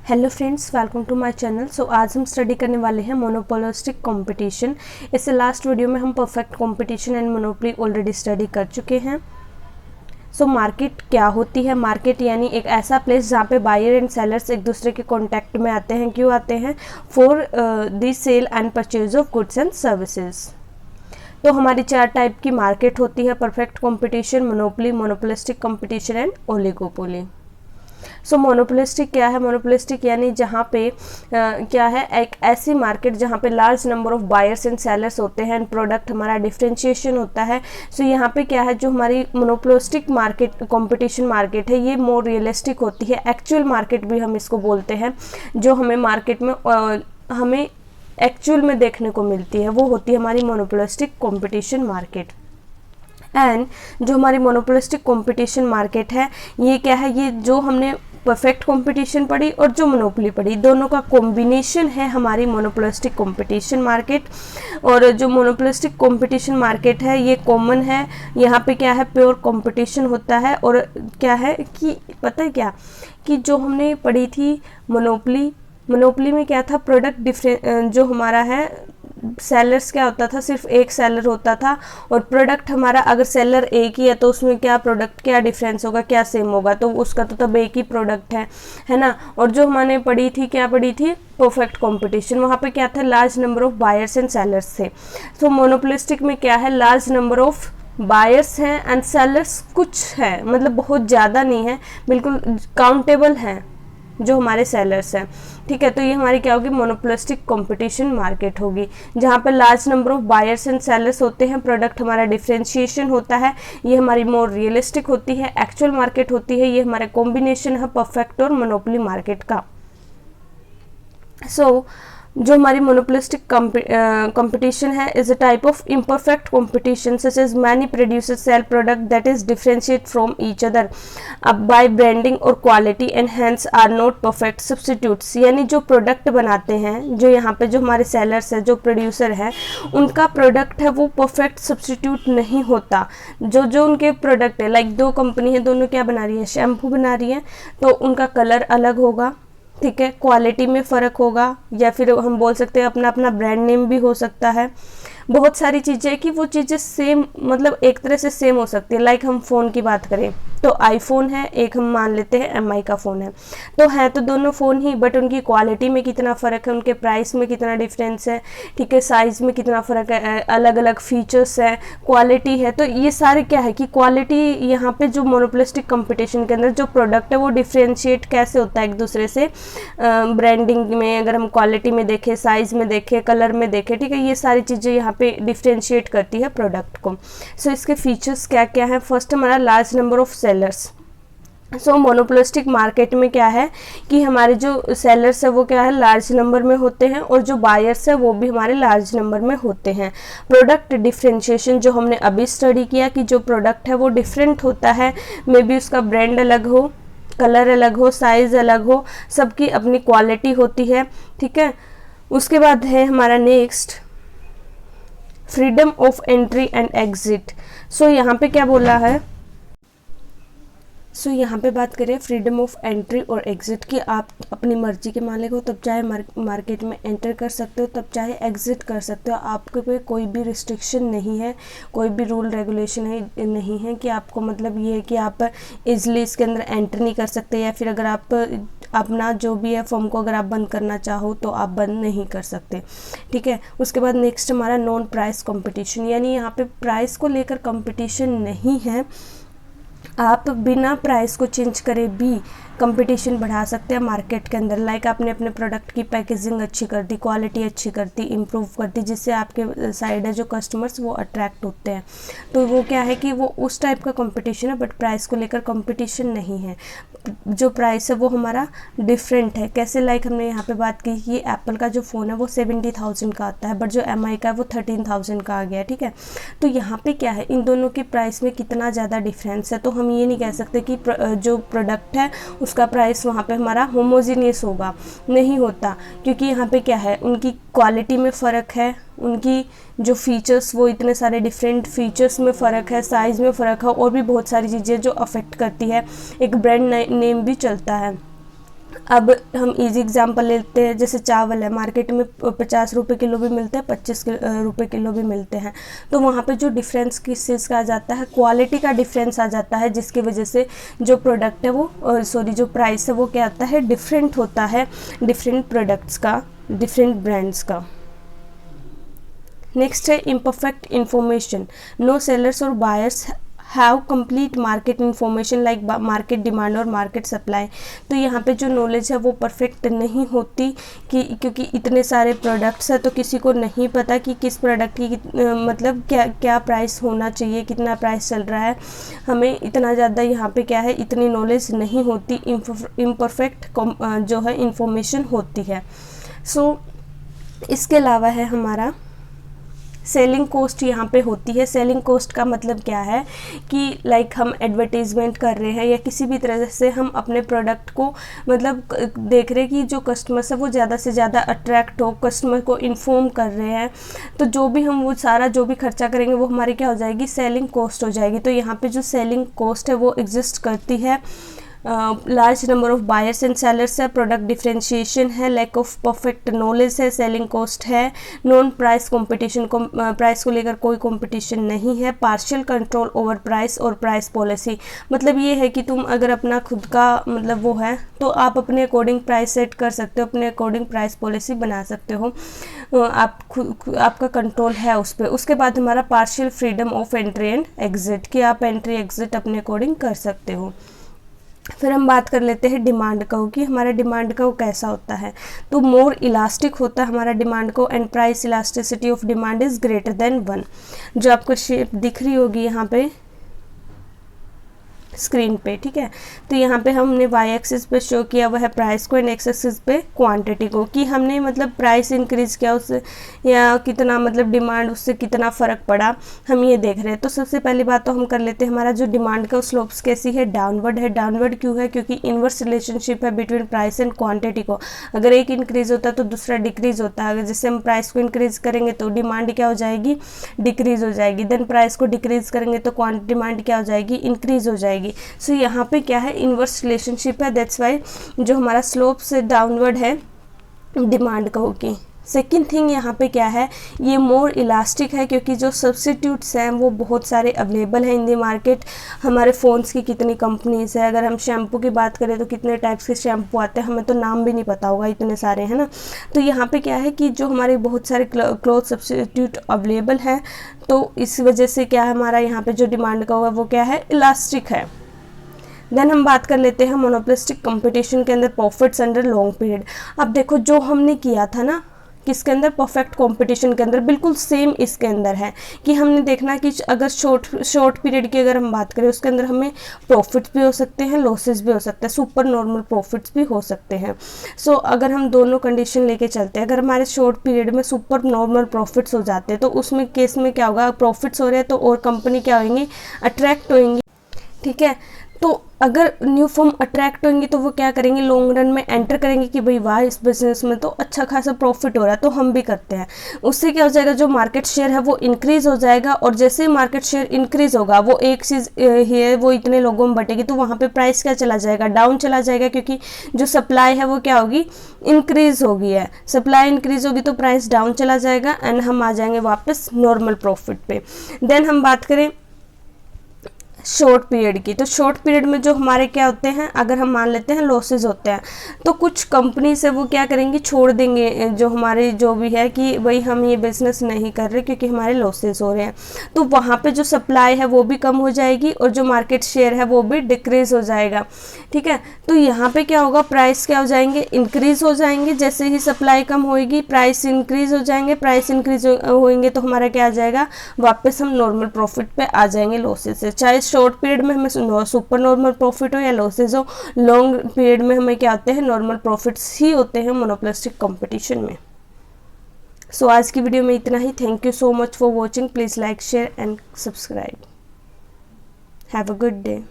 Hello friends, welcome to my channel. So आज हम study करने वाले हैं मोनोपोलिस्टिक कंपटीशन। इससे लास्ट वीडियो में हम perfect competition and monopoly already study कर चुके हैं। सो मार्केट क्या होती है? मार्केट यानी एक ऐसा प्लेस जहाँ पे बायर एंड सेलर्स एक दूसरे के कॉन्टैक्ट में आते हैं। क्यों आते हैं? For the sale and purchase of goods and services. तो हमारी चार टाइप की मार्केट होती है: perfect competition, monopoly, monopolistic competition and oligopoly. So monopolistic क्या है? मोनोपोलिस्टिक यानी जहाँ पे क्या है, एक ऐसी मार्केट जहाँ पे large number of buyers and sellers होते हैं एंड प्रोडक्ट हमारा डिफ्रेंशिएशन होता है। सो यहाँ पे क्या है, जो हमारी मोनोपोलिस्टिक मार्केट कंपटीशन मार्केट है, ये मोर रियलिस्टिक होती है। एक्चुअल मार्केट भी हम इसको बोलते हैं। जो हमें मार्केट में हमें एक्चुअल में देखने को मिलती है, वो होती है हमारी मोनोपोलिस्टिक कंपटीशन मार्केट। एंड जो हमारी मोनोपोलिस्टिक कंपटीशन मार्केट है, ये क्या है, ये जो हमने परफेक्ट कंपटीशन पढ़ी और जो मोनोपोली पढ़ी, दोनों का कॉम्बिनेशन है हमारी मोनोपोलिस्टिक कंपटीशन मार्केट। और जो मोनोपोलिस्टिक कंपटीशन मार्केट है, ये कॉमन है। यहाँ पे क्या है, प्योर कंपटीशन होता है। और क्या है कि पता है क्या, कि जो हमने पढ़ी थी मोनोपोली में क्या था, प्रोडक्ट डिफरेंट जो हमारा है, सेलर्स क्या होता था, सिर्फ एक सेलर होता था। और प्रोडक्ट हमारा अगर सेलर एक ही है तो उसमें क्या प्रोडक्ट क्या डिफरेंस होगा, क्या सेम होगा, तो उसका तो तब एक ही प्रोडक्ट है ना। और जो हमने पढ़ी थी, क्या पढ़ी थी, परफेक्ट कंपटीशन, वहाँ पे क्या था, large number of buyers and sellers थे। तो मोनोपोलिस्टिक में क्या है, लार्ज नंबर ऑफ बायर्स हैं एंड सेलर्स कुछ है, मतलब बहुत ज़्यादा नहीं है, बिल्कुल काउंटेबल हैं जो हमारे सेलर्स हैं। ठीक है, तो ये हमारी क्या होगी, मोनोपोलिस्टिक कंपटीशन मार्केट होगी, जहाँ पर large number of buyers and sellers होते हैं, प्रोडक्ट हमारा डिफरेंशिएशन होता है। ये हमारी मोर रियलिस्टिक होती है, एक्चुअल मार्केट होती है। ये हमारा कॉम्बिनेशन है परफेक्ट और मोनोपोली मार्केट का। जो हमारी मोनोपोलिस्टिक कंपटीशन है is a type of imperfect competition such as many producers sell product that is differentiate from each other by branding और quality and hence are not perfect substitutes. यानी जो product बनाते हैं, जो यहाँ पे जो हमारे सेलर्स है, जो प्रोड्यूसर है, उनका प्रोडक्ट है वो परफेक्ट सब्स्टिट्यूट नहीं होता। जो उनके प्रोडक्ट है, लाइक दो कंपनी है, दोनों क्या बना रही है, शैम्पू बना रही है, तो उनका कलर अलग होगा, ठीक है, क्वालिटी में फ़र्क होगा, या फिर हम बोल सकते हैं अपना अपना ब्रांड नेम भी हो सकता है। बहुत सारी चीज़ें कि वो चीज़ें सेम, मतलब एक तरह से सेम हो सकती है। लाइक हम फ़ोन की बात करें तो आईफोन है, एक हम मान लेते हैं एमआई का फ़ोन है, तो है तो दोनों फ़ोन ही, बट उनकी क्वालिटी में कितना फ़र्क है, उनके प्राइस में कितना डिफरेंस है, ठीक है, साइज़ में कितना फ़र्क है, अलग अलग फीचर्स है, क्वालिटी है। तो ये सारे क्या है कि क्वालिटी, यहाँ पे जो मोनोपोलिस्टिक कंपटीशन के अंदर जो प्रोडक्ट है वो डिफ्रेंशिएट कैसे होता है एक दूसरे से, ब्रांडिंग में अगर हम क्वालिटी में देखें, साइज़ में देखें, कलर में देखें, ठीक है, ये सारी चीज़ें यहाँ पे डिफ्रेंशिएट करती है प्रोडक्ट को। सो इसके फीचर्स क्या क्या है? फर्स्ट हमारा large number of sellers. So monopolistic market में क्या है कि हमारे जो सेलर्स है वो क्या है, लार्ज नंबर में होते हैं, और जो बायर्स है वो भी हमारे लार्ज नंबर में होते हैं। प्रोडक्ट डिफ्रेंशिएशन जो हमने अभी स्टडी किया कि जो प्रोडक्ट है वो डिफरेंट होता है, मे बी उसका ब्रांड अलग हो, कलर अलग हो, साइज़ अलग हो, सबकी अपनी क्वालिटी होती है, ठीक है। उसके बाद है हमारा next freedom of entry and exit. So यहाँ पे क्या बोला है, यहाँ पे बात करें फ्रीडम ऑफ एंट्री और एग्जिट की। आप अपनी मर्जी के मालिक हो, तब चाहे मार्केट में एंटर कर सकते हो, तब चाहे एग्जिट कर सकते हो। आपके पे कोई भी रिस्ट्रिक्शन नहीं है, कोई भी रूल रेगुलेशन है नहीं है कि आपको, मतलब ये है कि आप इजली इसके अंदर एंटर नहीं कर सकते, या फिर अगर आप अपना जो भी है फॉर्म को अगर आप बंद करना चाहो तो आप बंद नहीं कर सकते, ठीक है। उसके बाद नेक्स्ट हमारा नॉन प्राइस कंपटीशन, यानी यहाँ पे प्राइस को लेकर कंपटीशन नहीं है। आप बिना प्राइस को चेंज करे भी कंपटीशन बढ़ा सकते हैं मार्केट के अंदर। लाइक आपने अपने प्रोडक्ट की पैकेजिंग अच्छी कर दी, क्वालिटी अच्छी कर दी, इम्प्रूव कर दी, जिससे आपके साइड है जो कस्टमर्स वो अट्रैक्ट होते हैं। तो वो क्या है कि वो उस टाइप का कंपटीशन है, बट प्राइस को लेकर कंपटीशन नहीं है। जो प्राइस है वो हमारा डिफरेंट है। कैसे? लाइक हमने यहाँ पे बात की कि एप्पल का जो फ़ोन है वो 70,000 का आता है, बट जो एमआई का है वो 13,000 का आ गया, ठीक है। तो यहाँ पे क्या है, इन दोनों की प्राइस में कितना ज़्यादा डिफरेंस है। तो हम ये नहीं कह सकते कि जो प्रोडक्ट है उसका प्राइस वहाँ पे हमारा होमोजीनियस होगा, नहीं होता, क्योंकि यहाँ पे क्या है, उनकी क्वालिटी में फ़र्क है, उनकी जो फीचर्स वो इतने सारे डिफरेंट फीचर्स में फ़र्क है, साइज़ में फ़र्क है, और भी बहुत सारी चीज़ें जो अफेक्ट करती है। एक ब्रांड नेम भी चलता है, अब हम इजी एग्जांपल लेते हैं, जैसे चावल है, मार्केट में 50 रुपये किलो भी मिलते हैं, 25 रुपये किलो भी मिलते हैं। तो वहाँ पे जो डिफरेंस किस चीज़ का आ जाता है, क्वालिटी का डिफरेंस आ जाता है, जिसकी वजह से जो प्रोडक्ट है वो जो प्राइस है वो क्या आता है, डिफरेंट होता है डिफरेंट प्रोडक्ट्स का, डिफरेंट ब्रांड्स का। नेक्स्ट है इम्परफेक्ट इंफॉर्मेशन। नो सेलर्स और buyers have complete market information like market demand और मार्केट सप्लाई। तो यहाँ पे जो नॉलेज है वो परफेक्ट नहीं होती, कि क्योंकि इतने सारे प्रोडक्ट्स हैं तो किसी को नहीं पता कि किस प्रोडक्ट की मतलब क्या क्या प्राइस होना चाहिए, कितना प्राइस चल रहा है। हमें इतना ज़्यादा यहाँ पे क्या है, इतनी नॉलेज नहीं होती, इम्परफेक्ट जो है इंफॉर्मेशन होती है। सो इसके अलावा है हमारा सेलिंग कॉस्ट यहाँ पे होती है। सेलिंग कॉस्ट का मतलब क्या है कि लाइक हम एडवर्टीजमेंट कर रहे हैं या किसी भी तरह से हम अपने प्रोडक्ट को मतलब देख रहे हैं कि जो कस्टमर्स है वो ज़्यादा से ज़्यादा अट्रैक्ट हो, कस्टमर को इन्फॉर्म कर रहे हैं, तो जो भी हम वो सारा जो भी खर्चा करेंगे वो हमारी क्या हो जाएगी, सेलिंग कॉस्ट हो जाएगी। तो यहाँ पर जो सेलिंग कॉस्ट है वो एग्जिस्ट करती है। Large number of buyers and sellers है, प्रोडक्ट डिफ्रेंशिएशन है, लैक ऑफ परफेक्ट नॉलेज है, सेलिंग कॉस्ट है, नॉन प्राइस कंपटीशन, प्राइस को लेकर कोई कंपटीशन नहीं है, पार्शियल कंट्रोल ओवर प्राइस और प्राइस पॉलिसी। मतलब ये है कि तुम अगर अपना खुद का मतलब वो है तो आप अपने अकॉर्डिंग प्राइस सेट कर सकते हो, अपने अकॉर्डिंग प्राइस पॉलिसी बना सकते हो, आप आपका कंट्रोल है उस पर। उसके बाद हमारा partial freedom of entry and exit, कि आप एंट्री एग्जिट अपने अकॉर्डिंग कर सकते हो। फिर हम बात कर लेते हैं डिमांड कर्व कि हमारा डिमांड कर्व कैसा होता है। तो मोर इलास्टिक होता है हमारा demand curve and price elasticity of demand is greater than 1। जो आपको शेप दिख रही होगी यहाँ पे स्क्रीन पे, ठीक है। तो यहाँ पे हमने वाई एक्सिस पे शो किया हुआ है प्राइस को एंड एक्स एक्सिस पे क्वांटिटी को, कि हमने मतलब प्राइस इंक्रीज़ किया उससे या कितना मतलब डिमांड उससे कितना फ़र्क पड़ा, हम ये देख रहे हैं। तो सबसे पहली बात तो हम कर लेते हैं हमारा जो डिमांड का स्लोप्स कैसी है, डाउनवर्ड है। डाउनवर्ड क्यों है, क्योंकि इनवर्स रिलेशनशिप है बिटवीन प्राइस एंड क्वान्टिटी को। अगर एक इंक्रीज़ होता है तो दूसरा डिक्रीज़ होता है। अगर जैसे हम प्राइस को इंक्रीज़ करेंगे तो डिमांड क्या हो जाएगी, डिक्रीज़ हो जाएगी। देन प्राइस को डिक्रीज़ करेंगे तो डिमांड क्या हो जाएगी, इंक्रीज़ हो जाएगी। सो यहाँ पे क्या है, इनवर्स रिलेशनशिप है, दैट्स वाई जो हमारा स्लोप से डाउनवर्ड है डिमांड का होगी। सेकेंड थिंग यहाँ पे क्या है, ये मोर इलास्टिक है क्योंकि जो सब्सिट्यूट्स हैं वो बहुत सारे अवेलेबल हैं इन दी मार्केट। हमारे फ़ोन्स की कितनी कंपनीज़ है, अगर हम शैम्पू की बात करें तो कितने टाइप्स के शैम्पू आते हैं, हमें तो नाम भी नहीं पता होगा, इतने सारे हैं ना। तो यहाँ पे क्या है कि जो हमारे बहुत सारे क्लॉथ सब्सिट्यूट अवेलेबल हैं, तो इस वजह से क्या है हमारा यहाँ पर जो डिमांड का हुआ वो क्या है, इलास्टिक है। देन हम बात कर लेते हैं मोनोपोलिस्टिक कंपटीशन के अंदर प्रॉफिट्स अंडर लॉन्ग पीरियड। अब देखो जो हमने किया था ना किसके अंदर, परफेक्ट कंपटीशन के अंदर, बिल्कुल सेम इसके अंदर है कि हमने देखना कि अगर शॉर्ट पीरियड की अगर हम बात करें उसके अंदर हमें प्रॉफिट्स भी हो सकते हैं, लॉसेस भी हो सकते हैं, सुपर नॉर्मल प्रॉफिट्स भी हो सकते हैं। सो अगर हम दोनों कंडीशन लेके चलते हैं, अगर हमारे शॉर्ट पीरियड में सुपर नॉर्मल प्रॉफिट्स हो जाते हैं तो उसमें केस में क्या होगा, प्रॉफिट्स हो रहे हैं तो और कंपनी क्या होंगी, अट्रैक्ट होंगी, ठीक है। तो अगर न्यू फर्म अट्रैक्ट होंगी तो वो क्या करेंगे, लॉन्ग रन में एंटर करेंगे कि भाई वाह इस बिजनेस में तो अच्छा खासा प्रॉफिट हो रहा है तो हम भी करते हैं। उससे क्या हो जाएगा, जो मार्केट शेयर है वो इंक्रीज़ हो जाएगा, और जैसे ही मार्केट शेयर इंक्रीज़ होगा वो एक चीज़ है वो इतने लोगों में बटेगी तो वहाँ पे प्राइस क्या चला जाएगा, डाउन चला जाएगा, क्योंकि जो सप्लाई है वो क्या होगी, इंक्रीज़ होगी है। सप्लाई इंक्रीज़ होगी तो प्राइस डाउन चला जाएगा एंड हम आ जाएंगे वापस नॉर्मल प्रॉफिट पे। देन हम बात करें शॉर्ट पीरियड की, तो शॉर्ट पीरियड में जो हमारे क्या होते हैं, अगर हम मान लेते हैं लॉसेस होते हैं तो कुछ कंपनी से वो क्या करेंगी, छोड़ देंगे जो हमारे जो भी है कि भाई हम ये बिज़नेस नहीं कर रहे क्योंकि हमारे लॉसेस हो रहे हैं। तो वहाँ पे जो सप्लाई है वो भी कम हो जाएगी और जो मार्केट शेयर है वो भी डिक्रीज़ हो जाएगा, ठीक है। तो यहाँ पे क्या होगा, प्राइस क्या हो जाएंगे, इंक्रीज़ हो जाएंगे। जैसे ही सप्लाई कम होएगी प्राइस इंक्रीज़ हो जाएंगे, प्राइस इंक्रीज होएंगे तो हमारा क्या आ जाएगा, वापस हम नॉर्मल प्रॉफिट पे आ जाएंगे लॉसेस से। चाहे शॉर्ट पीरियड में हमें सुपर नॉर्मल प्रॉफिट हो या लॉसेज हो, लॉन्ग पीरियड में हमें क्या होते हैं, नॉर्मल प्रॉफिट्स ही होते हैं मोनोपोलिस्टिक कंपटीशन में। सो आज की वीडियो में इतना ही। Thank you so much for watching. Please like, share and subscribe. Have a good day.